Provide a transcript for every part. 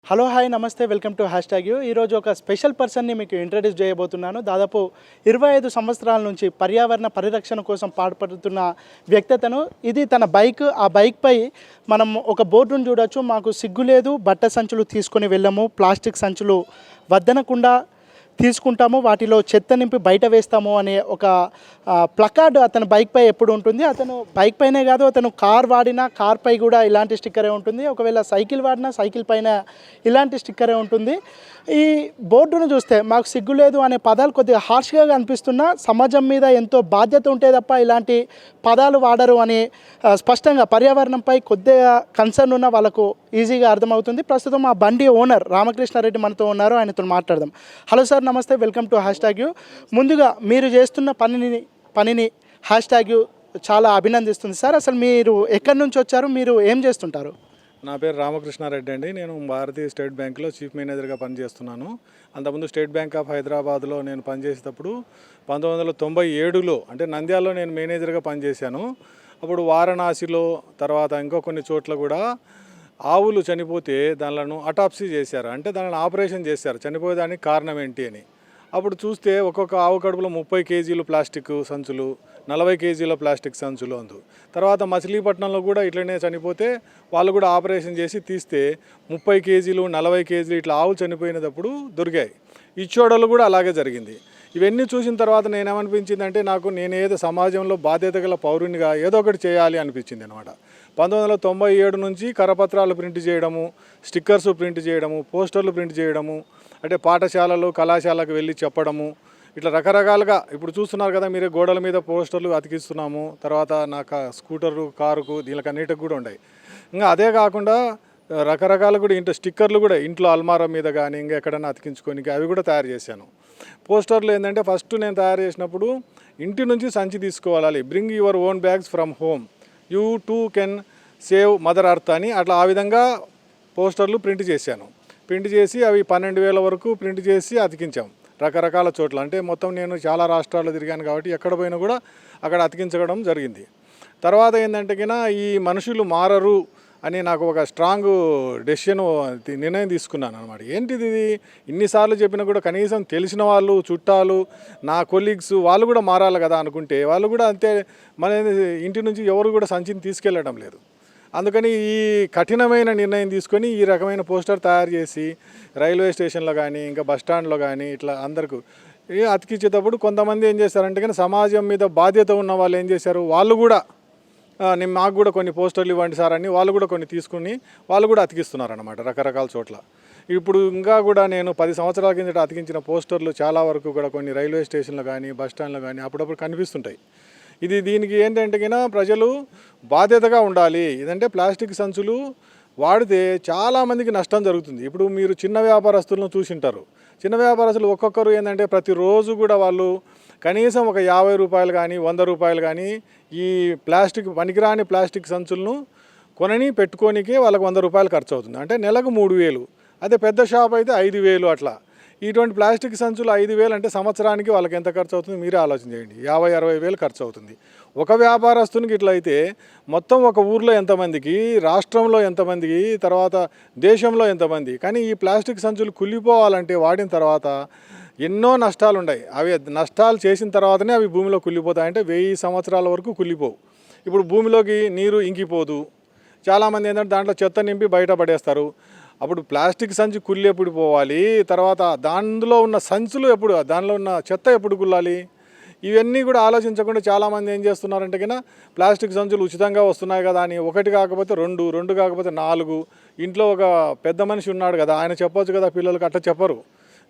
Hello hi నమస్తే welcome to hash tag you. ఈరోజు ఒక స్పెషల్ పర్సన్ని మీకు ఇంట్రడ్యూస్ చేయబోతున్నాను. దాదాపు 25 సంవత్సరాల నుంచి పర్యావరణ పరిరక్షణ కోసం పాటుపడుతున్న వ్యక్తతను. ఇది తన బైక్. ఆ బైక్పై మనం ఒక బోర్డును చూడొచ్చు. మాకు సిగ్గు లేదు, బట్ట సంచులు తీసుకొని వెళ్ళము, ప్లాస్టిక్ సంచులు వద్దనకుండా తీసుకుంటాము, వాటిలో చెత్త నింపి బయట వేస్తాము అనే ఒక ప్లకార్డ్ అతని బైక్పై ఎప్పుడు ఉంటుంది. అతను బైక్ పైనే కాదు, అతను కార్ వాడినా కార్ పై కూడా ఇలాంటి స్టిక్కరే ఉంటుంది. ఒకవేళ సైకిల్ వాడినా సైకిల్ పైన ఇలాంటి స్టిక్కరే ఉంటుంది. ఈ బోర్డును చూస్తే మాకు సిగ్గు లేదు అనే పదాలు కొద్దిగా హార్ష్గా అనిపిస్తున్నా సమాజం మీద ఎంతో బాధ్యత ఉంటే తప్ప ఇలాంటి పదాలు వాడరు అని స్పష్టంగా పర్యావరణంపై కొద్దిగా కన్సర్న్ ఉన్న వాళ్ళకు ఈజీగా అర్థమవుతుంది. ప్రస్తుతం ఆ బండి ఓనర్ రామకృష్ణారెడ్డి మనతో ఉన్నారు, ఆయనతో మాట్లాడదాం. హలో సార్, నమస్తే, welcome to hash tag you. ముందుగా మీరు చేస్తున్న పనిని హ్యాష్ ట్యాగ్ యూ చాలా అభినందిస్తుంది సార్. అసలు మీరు ఎక్కడి నుంచి వచ్చారు, మీరు ఏం చేస్తుంటారు? నా పేరు రామకృష్ణారెడ్డి అండి. నేను భారతీయ స్టేట్ బ్యాంక్లో చీఫ్ మేనేజర్గా పనిచేస్తున్నాను. అంతకుముందు స్టేట్ బ్యాంక్ ఆఫ్ హైదరాబాద్లో నేను పనిచేసేటప్పుడు 1997లో అంటే నంద్యాలలో నేను మేనేజర్గా పనిచేశాను. అప్పుడు వారణాసిలో తర్వాత ఇంకో కొన్ని చోట్ల కూడా ఆవులు చనిపోతే దానిలను అటాప్సీ చేశారు, అంటే దానిని ఆపరేషన్ చేశారు, చనిపోయేదానికి కారణం ఏంటి అని. అప్పుడు చూస్తే ఒక్కొక్క ఆవు కడుపులో 30 కేజీలు ప్లాస్టిక్ సంచులు, 40 కేజీల ప్లాస్టిక్ సంచులు అందు. తర్వాత మచిలీపట్నంలో కూడా ఇట్లనే చనిపోతే వాళ్ళు కూడా ఆపరేషన్ చేసి తీస్తే 30 కేజీలు 40 కేజీలు ఇట్లా ఆవులు చనిపోయినప్పుడు దొరికాయి. ఇచ్చోడలు కూడా అలాగే జరిగింది. ఇవన్నీ చూసిన తర్వాత నేనేమనిపించిందంటే నేనేదో సమాజంలో బాధ్యత గల పౌరునిగా ఏదో ఒకటి చేయాలి అనిపించింది అనమాట. 1997 నుంచి కరపత్రాలు ప్రింట్ చేయడము, స్టిక్కర్స్ ప్రింట్ చేయడము, పోస్టర్లు ప్రింట్ చేయడము, అంటే పాఠశాలలు కళాశాలకు వెళ్ళి చెప్పడము, ఇట్లా రకరకాలుగా ఇప్పుడు చూస్తున్నారు కదా మీరు, గోడల మీద పోస్టర్లు అతికిస్తున్నాము. తర్వాత నా స్కూటరు కారుకు దీనికి అన్నిటికి కూడా ఉన్నాయి. ఇంకా అదే కాకుండా రకరకాలు కూడా ఇంట్లో స్టిక్కర్లు కూడా ఇంట్లో అల్మారా మీద కానీ ఇంకా ఎక్కడైనా అతికించుకోనికి అవి కూడా తయారు చేశాను. పోస్టర్లు ఏంటంటే ఫస్ట్ నేను తయారు చేసినప్పుడు ఇంటి నుంచి సంచి తీసుకోవాలి, bring your own bags from home, you two can save mother earth అని అట్లా ఆ విధంగా పోస్టర్లు ప్రింట్ చేశాను. ప్రింట్ చేసి అవి 12,000 వరకు ప్రింట్ చేసి అతికించాం రకరకాల చోట్ల. అంటే మొత్తం నేను చాలా రాష్ట్రాల్లో తిరిగాను కాబట్టి ఎక్కడ పోయినా కూడా అక్కడ అతికించడం జరిగింది. తర్వాత ఏంటంటే ఈ మనుషులు మారరు అని నాకు ఒక స్ట్రాంగ్ నిర్ణయం తీసుకున్నాను అనమాట. ఏంటిది ఇది ఇన్నిసార్లు చెప్పినా కూడా కనీసం తెలిసిన వాళ్ళు, చుట్టాలు, నా కొలీగ్స్ వాళ్ళు కూడా మారాలి కదా అనుకుంటే వాళ్ళు కూడా అంతే మన ఇంటి నుంచి ఎవరు కూడా సంచిని తీసుకెళ్ళడం లేదు. అందుకని ఈ కఠినమైన నిర్ణయం తీసుకొని ఈ రకమైన పోస్టర్ తయారు చేసి రైల్వే స్టేషన్లో కానీ ఇంకా బస్టాండ్లో కానీ ఇట్లా అందరికీ అతికించేటప్పుడు కొంతమంది ఏం చేశారంటే సమాజం మీద బాధ్యత ఉన్న వాళ్ళు ఏం చేశారు, వాళ్ళు కూడా మాకు కూడా కొన్ని పోస్టర్లు ఇవ్వండి సార్ అని వాళ్ళు కూడా కొన్ని తీసుకుని వాళ్ళు కూడా అతికిస్తున్నారన్నమాట రకరకాల చోట్ల. ఇప్పుడు ఇంకా కూడా నేను 10 సంవత్సరాల కిందట అతికించిన పోస్టర్లు చాలా వరకు కూడా కొన్ని రైల్వే స్టేషన్లో కానీ బస్టాండ్లో కానీ అప్పుడప్పుడు కనిపిస్తుంటాయి. దీనికి ఏంటంటే ప్రజలు బాధ్యతగా ఉండాలి. ఇదంటే ప్లాస్టిక్ సంచులు వాడితే చాలామందికి నష్టం జరుగుతుంది. ఇప్పుడు మీరు చిన్న వ్యాపారస్తులను చూసింటారు. చిన్న వ్యాపారస్తులు ఒక్కొక్కరు ఏంటంటే ప్రతిరోజు కూడా వాళ్ళు కనీసం ఒక 50 రూపాయలు కానీ 100 రూపాయలు కానీ ఈ ప్లాస్టిక్ పనికిరాని ప్లాస్టిక్ సంచులను పెట్టుకోనికే వాళ్ళకి 100 రూపాయలు ఖర్చు అవుతుంది. అంటే నెలకు 3,000. అదే పెద్ద షాప్ అయితే 5,000 అట్లా. ఇటువంటి ప్లాస్టిక్ సంచులు 5,000 అంటే సంవత్సరానికి వాళ్ళకి ఎంత ఖర్చు అవుతుంది మీరే ఆలోచన చేయండి. 50-60 వేలు ఖర్చు అవుతుంది. ఒక వ్యాపారస్తునికి ఇట్లా అయితే మొత్తం ఒక ఊర్లో ఎంతమందికి, రాష్ట్రంలో ఎంతమందికి, తర్వాత దేశంలో ఎంతమంది. కానీ ఈ ప్లాస్టిక్ సంచులు కుళ్ళిపోవాలంటే వాడిన తర్వాత ఎన్నో నష్టాలు ఉన్నాయి. అవి నష్టాలు చేసిన తర్వాతనే అవి భూమిలో కుళ్ళిపోతాయి. అంటే 1000 సంవత్సరాల వరకు కుళ్ళిపోవు. ఇప్పుడు భూమిలోకి నీరు ఇంకిపోదు. చాలామంది ఏంటంటే దాంట్లో చెత్త నింపి బయట పడేస్తారు. అప్పుడు ప్లాస్టిక్ సంచి కుళ్ళి ఎప్పుడు పోవాలి, తర్వాత దానిలో ఉన్న సంచులు ఎప్పుడు, దానిలో ఉన్న చెత్త ఎప్పుడు కుళ్ళాలి, ఇవన్నీ కూడా ఆలోచించకుండా చాలామంది ఏం చేస్తున్నారంటే ప్లాస్టిక్ సంచులు ఉచితంగా వస్తున్నాయి కదా అని ఒకటి కాకపోతే రెండు కాకపోతే 4, ఇంట్లో ఒక పెద్ద మనిషి ఉన్నాడు కదా ఆయన చెప్పొచ్చు కదా పిల్లలకి, అట్లా చెప్పరు.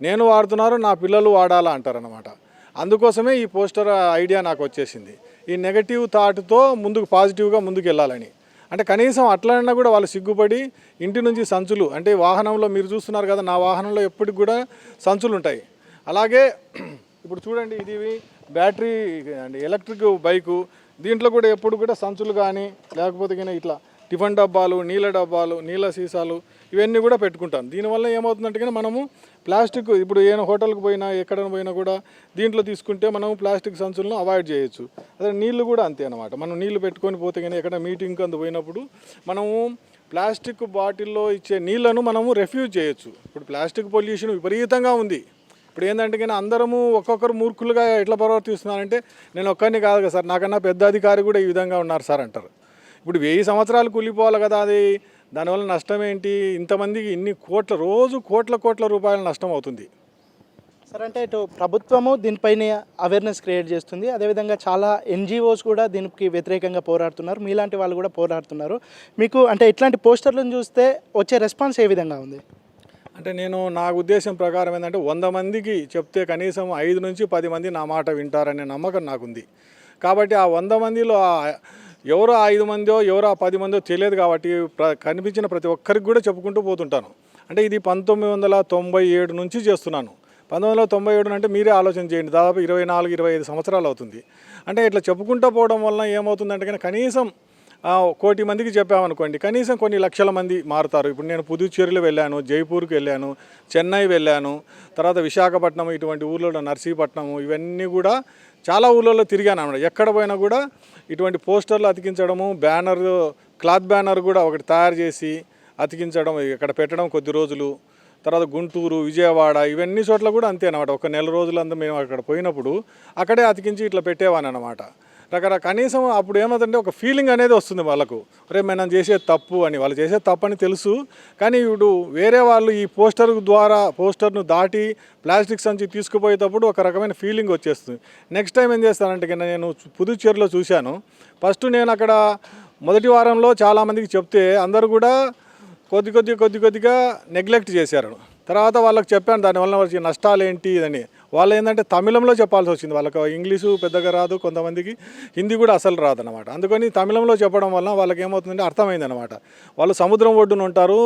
నేను వాడుతున్నారు నా పిల్లలు వాడాలా అంటారనమాట. అందుకోసమే ఈ పోస్టర్ ఐడియా నాకు వచ్చేసింది. ఈ నెగటివ్ థాట్తో ముందుకు పాజిటివ్గా ముందుకు వెళ్ళాలని. అంటే కనీసం అట్లన్నా కూడా వాళ్ళు సిగ్గుపడి ఇంటి నుంచి సంచులు, అంటే వాహనంలో మీరు చూస్తున్నారు కదా, నా వాహనంలో ఎప్పటికి కూడా సంచులు ఉంటాయి. అలాగే ఇప్పుడు చూడండి, ఇది బ్యాటరీ అంటే ఎలక్ట్రిక్ బైకు, దీంట్లో కూడా ఎప్పుడు కూడా సంచులు కానీ లేకపోతే ఇట్లా టిఫిన్ డబ్బాలు, నీళ్ళ డబ్బాలు, నీళ్ళ సీసాలు ఇవన్నీ కూడా పెట్టుకుంటాను. దీనివల్ల ఏమవుతుందంటే మనము ప్లాస్టిక్ ఇప్పుడు ఏ హోటల్కి పోయినా ఎక్కడైనా పోయినా కూడా దీంట్లో తీసుకుంటే మనం ప్లాస్టిక్ సంచులను అవాయిడ్ చేయొచ్చు. అదే నీళ్ళు కూడా అంతే అనమాట. మనం నీళ్ళు పెట్టుకొని పోతే కానీ ఎక్కడ మీటింగ్కి అందు పోయినప్పుడు మనము ప్లాస్టిక్ బాటిల్లో ఇచ్చే నీళ్లను మనము రెఫ్యూజ్ చేయొచ్చు. ఇప్పుడు ప్లాస్టిక్ పొల్యూషన్ విపరీతంగా ఉంది. ఇప్పుడు ఏంటంటే కానీ అందరము ఒక్కొక్కరు మూర్ఖులుగా ఎట్లా ప్రవర్తిస్తున్నారంటే నేను ఒక్కరిని కాదు కదా సార్, నాకన్నా పెద్ద అధికారి కూడా ఈ విధంగా ఉన్నారు సార్ అంటారు. ఇప్పుడు 1000 సంవత్సరాలు కూలిపోవాలి కదా, అది దానివల్ల నష్టం ఏంటి? ఇంతమందికి ఇన్ని కోట్ల రూపాయల నష్టం అవుతుంది. సార్ అంటే ఇటు ప్రభుత్వము దీనిపైన అవేర్నెస్ క్రియేట్ చేస్తుంది, అదేవిధంగా చాలా ఎన్జిఓస్ కూడా దీనికి వ్యతిరేకంగా పోరాడుతున్నారు, మీలాంటి వాళ్ళు కూడా పోరాడుతున్నారు. మీకు అంటే ఇట్లాంటి పోస్టర్లను చూస్తే వచ్చే రెస్పాన్స్ ఏ విధంగా ఉంది? అంటే నా ఉద్దేశం ప్రకారం ఏంటంటే 100 మందికి చెప్తే కనీసం 5 నుంచి 10 మంది నా మాట వింటారనే నమ్మకం నాకుంది. కాబట్టి ఆ 100 మందిలో ఎవరో 5 మందో ఎవరో 10 మందో తెలియదు కాబట్టి కనిపించిన ప్రతి ఒక్కరికి కూడా చెప్పుకుంటూ పోతుంటాను. అంటే ఇది 1997 నుంచి చేస్తున్నాను. 1997 అంటే మీరే ఆలోచన చేయండి, దాదాపు 24-25 సంవత్సరాలు అవుతుంది. అంటే ఇట్లా చెప్పుకుంటూ పోవడం వలన ఏమవుతుందంటే కానీ కనీసం 1 కోటి మందికి చెప్పామనుకోండి, కనీసం కొన్ని లక్షల మంది మారుతారు. ఇప్పుడు నేను పుదుచ్చేరిలో వెళ్ళాను, జైపూర్కి వెళ్ళాను, చెన్నై వెళ్ళాను, తర్వాత విశాఖపట్నం, ఇటువంటి ఊర్లలో నర్సీపట్నం, ఇవన్నీ కూడా చాలా ఊళ్ళలో తిరిగాను అన్నమాట. ఎక్కడ పోయినా కూడా ఇటువంటి పోస్టర్లు అతికించడము, క్లాత్ బ్యానర్ కూడా ఒకటి తయారు చేసి అతికించడం, ఇక్కడ పెట్టడం కొద్ది రోజులు. తర్వాత గుంటూరు, విజయవాడ, ఇవన్నీ చోట్ల కూడా అంతే అన్నమాట. ఒక నెల రోజులంతా మేము అక్కడ పోయినప్పుడు అక్కడే అతికించి ఇట్లా పెట్టేవాని అన్నమాట. కనీసం అప్పుడు ఏమవుతుందంటే ఒక ఫీలింగ్ అనేది వస్తుంది వాళ్ళకు, రే మనం చేసే తప్పు అని. వాళ్ళు చేసే తప్పు అని తెలుసు, కానీ ఇప్పుడు వేరే వాళ్ళు ఈ పోస్టర్ను దాటి ప్లాస్టిక్ సంచి తీసుకుపోయేటప్పుడు ఒక రకమైన ఫీలింగ్ వచ్చేస్తుంది. నెక్స్ట్ టైం ఏం చేస్తానంటే నేను పుదుచ్చేరిలో చూశాను. ఫస్ట్ నేను అక్కడ మొదటి వారంలో చాలామందికి చెప్తే అందరూ కూడా కొద్దిగా నెగ్లెక్ట్ చేశారు. తర్వాత వాళ్ళకి చెప్పాను దానివల్ల వచ్చే నష్టాలు ఏంటి అని. వాళ్ళు ఏంటంటే తమిళంలో చెప్పాల్సి వచ్చింది, వాళ్ళకి ఇంగ్లీషు పెద్దగా రాదు, కొంతమందికి హిందీ కూడా అసలు రాదన్నమాట. అందుకని తమిళంలో చెప్పడం వల్ల వాళ్ళకి ఏమవుతుందంటే అర్థమైందనమాట. వాళ్ళు సముద్రం ఒడ్డున ఉంటారు,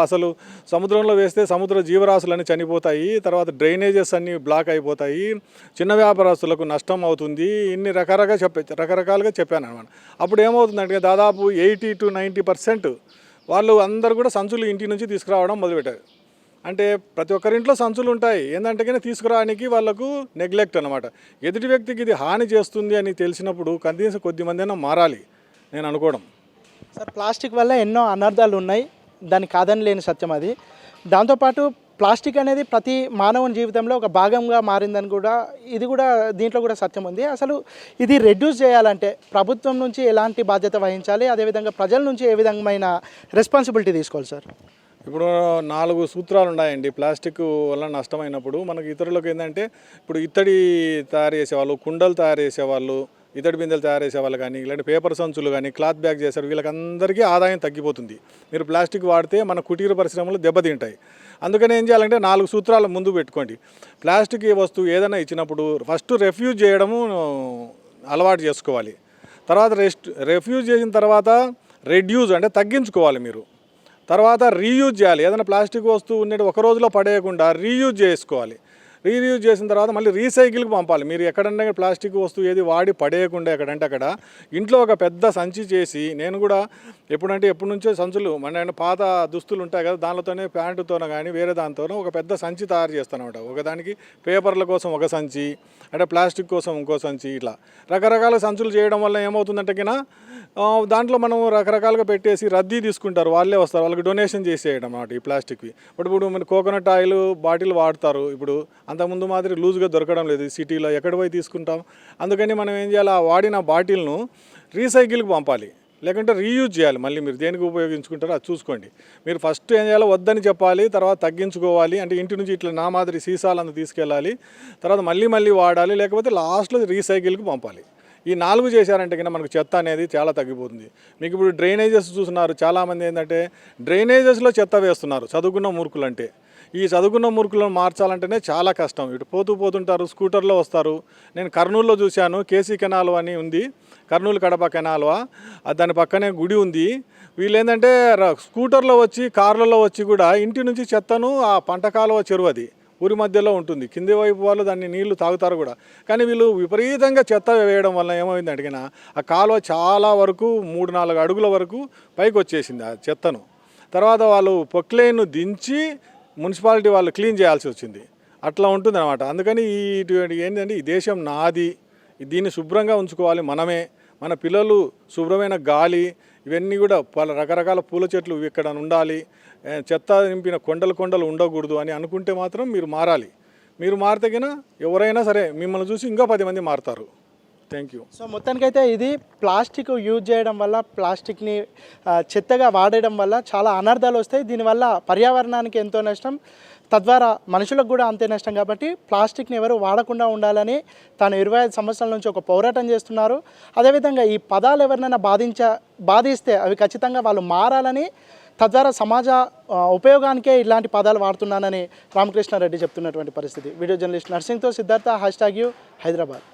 అసలు సముద్రంలో వేస్తే సముద్ర జీవరాశులన్నీ చనిపోతాయి, తర్వాత డ్రైనేజెస్ అన్నీ బ్లాక్ అయిపోతాయి, చిన్న వ్యాపారస్తులకు నష్టం అవుతుంది, ఇన్ని రకరకాలుగా చెప్పాను అనమాట. అప్పుడు ఏమవుతుందంటే దాదాపు 80-90% వాళ్ళు అందరూ కూడా సంచులు ఇంటి నుంచి తీసుకురావడం మొదలుపెట్టారు. అంటే ప్రతి ఒక్కరింట్లో సంచులు ఉంటాయి, ఏంటంటే కానీ తీసుకురావడానికి వాళ్ళకు నెగ్లెక్ట్ అనమాట. ఎదుటి వ్యక్తికి ఇది హాని చేస్తుంది అని తెలిసినప్పుడు కనీసం కొద్దిమంది అయినా మారాలి నేను అనుకోవడం. సార్ ప్లాస్టిక్ వల్ల ఎన్నో అనర్థాలు ఉన్నాయి, దాన్ని కాదని లేని సత్యం అది. దాంతోపాటు ప్లాస్టిక్ అనేది ప్రతి మానవుని జీవితంలో ఒక భాగంగా మారిందని కూడా దీంట్లో కూడా సత్యం ఉంది. అసలు ఇది రెడ్యూస్ చేయాలంటే ప్రభుత్వం నుంచి ఎలాంటి బాధ్యత వహించాలి, అదేవిధంగా ప్రజల నుంచి ఏ విధమైన రెస్పాన్సిబిలిటీ తీసుకోవాలి సార్? ఇప్పుడు 4 సూత్రాలు ఉన్నాయండి. ప్లాస్టిక్ వల్ల నష్టమైనప్పుడు మనకు ఇతరులకు ఏంటంటే, ఇప్పుడు ఇత్తడి తయారు చేసేవాళ్ళు, కుండలు తయారు చేసేవాళ్ళు, ఇత్తడి బిందెలు తయారు చేసేవాళ్ళు కానీ, ఇలాంటి పేపర్ సంచులు కానీ, క్లాత్ బ్యాగ్ చేశారు, వీళ్ళకందరికీ ఆదాయం తగ్గిపోతుంది. మీరు ప్లాస్టిక్ వాడితే మన కుటీర పరిశ్రమలు దెబ్బతింటాయి. అందుకని ఏం చేయాలంటే 4 సూత్రాలు ముందు పెట్టుకోండి. ప్లాస్టిక్ వస్తువు ఏదైనా ఇచ్చినప్పుడు ఫస్ట్ రెఫ్యూజ్ చేయడము అలవాటు చేసుకోవాలి. తర్వాత రెఫ్యూజ్ చేసిన తర్వాత రెడ్యూస్ అంటే తగ్గించుకోవాలి మీరు. తర్వాత రీయూజ్ చేయాలి. ఏదైనా ప్లాస్టిక్ వస్తువు ఉన్నట్టు ఒక రోజులో పడేయకుండా రీయూజ్ చేసుకోవాలి. రీయూజ్ చేసిన తర్వాత మళ్ళీ రీసైకిల్కి పంపాలి. మీరు ఎక్కడన్నా ప్లాస్టిక్ వస్తువు ఏది వాడి పడేయకుండా ఎక్కడంటే అక్కడ ఇంట్లో ఒక పెద్ద సంచి చేసి, నేను కూడా ఎప్పటి నుంచో సంచులు మన పాత దుస్తులు ఉంటాయి కదా, దానితోనే ప్యాంటుతోనో కానీ వేరే దాంతోనో ఒక పెద్ద సంచి తయారు చేస్తాను అనమాట. ఒకదానికి పేపర్ల కోసం ఒక సంచి, అంటే ప్లాస్టిక్ కోసం ఇంకో సంచి, ఇట్లా రకరకాల సంచులు చేయడం వల్ల ఏమవుతుందంటే కినా దాంట్లో మనం రకరకాలుగా పెట్టేసి రద్దీ తీసుకుంటారు, వాళ్ళే వస్తారు, వాళ్ళకి డొనేషన్ చేసేయడం అన్నమాట ఈ ప్లాస్టిక్వి. ఇప్పుడు మన కోకోనట్ ఆయిల్ బాటిల్ వాడతారు, ఇప్పుడు అంతకుముందు మాదిరి లూజ్గా దొరకడం లేదు సిటీలో, ఎక్కడ పోయి తీసుకుంటాం. అందుకని మనం ఏం చేయాలి, ఆ వాడిన బాటిల్ను రీసైకిల్కి పంపాలి, లేకుంటే రీయూజ్ చేయాలి. మళ్ళీ మీరు దేనికి ఉపయోగించుకుంటారో అది చూసుకోండి. మీరు ఫస్ట్ ఏం చేయాలో వద్దని చెప్పాలి, తర్వాత తగ్గించుకోవాలి. అంటే ఇంటి నుంచి ఇట్లా నా మాదిరి సీసాలను తీసుకెళ్ళాలి, తర్వాత మళ్ళీ వాడాలి, లేకపోతే లాస్ట్లో రీసైకిల్కి పంపాలి. ఈ 4 చేశారంటే కన్నా మనకు చెత్త అనేది చాలా తగ్గిపోతుంది. మీకు ఇప్పుడు డ్రైనేజెస్ చూస్తున్నారు, చాలామంది ఏంటంటే డ్రైనేజెస్లో చెత్త వేస్తున్నారు చదువుకున్న మూర్ఖులు. అంటే ఈ చదువుకున్న మూర్ఖులను మార్చాలంటేనే చాలా కష్టం. ఇటు పోతుంటారు, స్కూటర్లో వస్తారు. నేను కర్నూలులో చూశాను, కేసీ కెనాల్ అని ఉంది, కర్నూలు కడప కెనాల్, దాని పక్కనే గుడి ఉంది. వీళ్ళు ఏంటంటే స్కూటర్లో వచ్చి, కార్లలో వచ్చి కూడా ఇంటి నుంచి చెత్తను ఆ పంట కాలువ చెరువు, అది ఊరి మధ్యలో ఉంటుంది, కింది వైపు వాళ్ళు దాన్ని నీళ్లు తాగుతారు కూడా. కానీ వీళ్ళు విపరీతంగా చెత్త వేయడం వల్ల ఏమైంది అడిగినా ఆ కాలువ చాలా వరకు 3-4 అడుగుల వరకు పైకి వచ్చేసింది ఆ చెత్తను. తర్వాత వాళ్ళు పొక్లైన్ను దించి మున్సిపాలిటీ వాళ్ళు క్లీన్ చేయాల్సి వచ్చింది. అట్లా ఉంటుంది అనమాట. అందుకని ఏంటంటే ఈ దేశం నాది, దీన్ని శుభ్రంగా ఉంచుకోవాలి మనమే. మన పిల్లలు శుభ్రమైన గాలి, ఇవన్నీ కూడా రకరకాల పూల చెట్లు ఇక్కడ ఉండాలి, చెత్త నింపిన కొండలు ఉండకూడదు అని అనుకుంటే మాత్రం మీరు మారాలి. మీరు మారితే కన్నా ఎవరైనా సరే మిమ్మల్ని చూసి ఇంకా 10 మంది మారుతారు. Thank you. సో మొత్తానికైతే ఇది ప్లాస్టిక్ యూజ్ చేయడం వల్ల, ప్లాస్టిక్ని చెత్తగా వాడడం వల్ల చాలా అనర్థాలు వస్తాయి. దీనివల్ల పర్యావరణానికి ఎంతో నష్టం, తద్వారా మనుషులకు కూడా అంతే నష్టం. కాబట్టి ప్లాస్టిక్ని ఎవరు వాడకుండా ఉండాలని తాను 25 సంవత్సరాల నుంచి ఒక పోరాటం చేస్తున్నారు. అదేవిధంగా ఈ పదాలు ఎవరినైనా బాధిస్తే అవి ఖచ్చితంగా వాళ్ళు మారాలని, తద్వారా సమాజ ఉపయోగానికే ఇలాంటి పదాలు వాడుతున్నానని రామకృష్ణారెడ్డి చెప్తున్నటువంటి పరిస్థితి. వీడియో జర్నలిస్ట్ నర్సింగ్తో సిద్ధార్థ, #యూ హైదరాబాద్.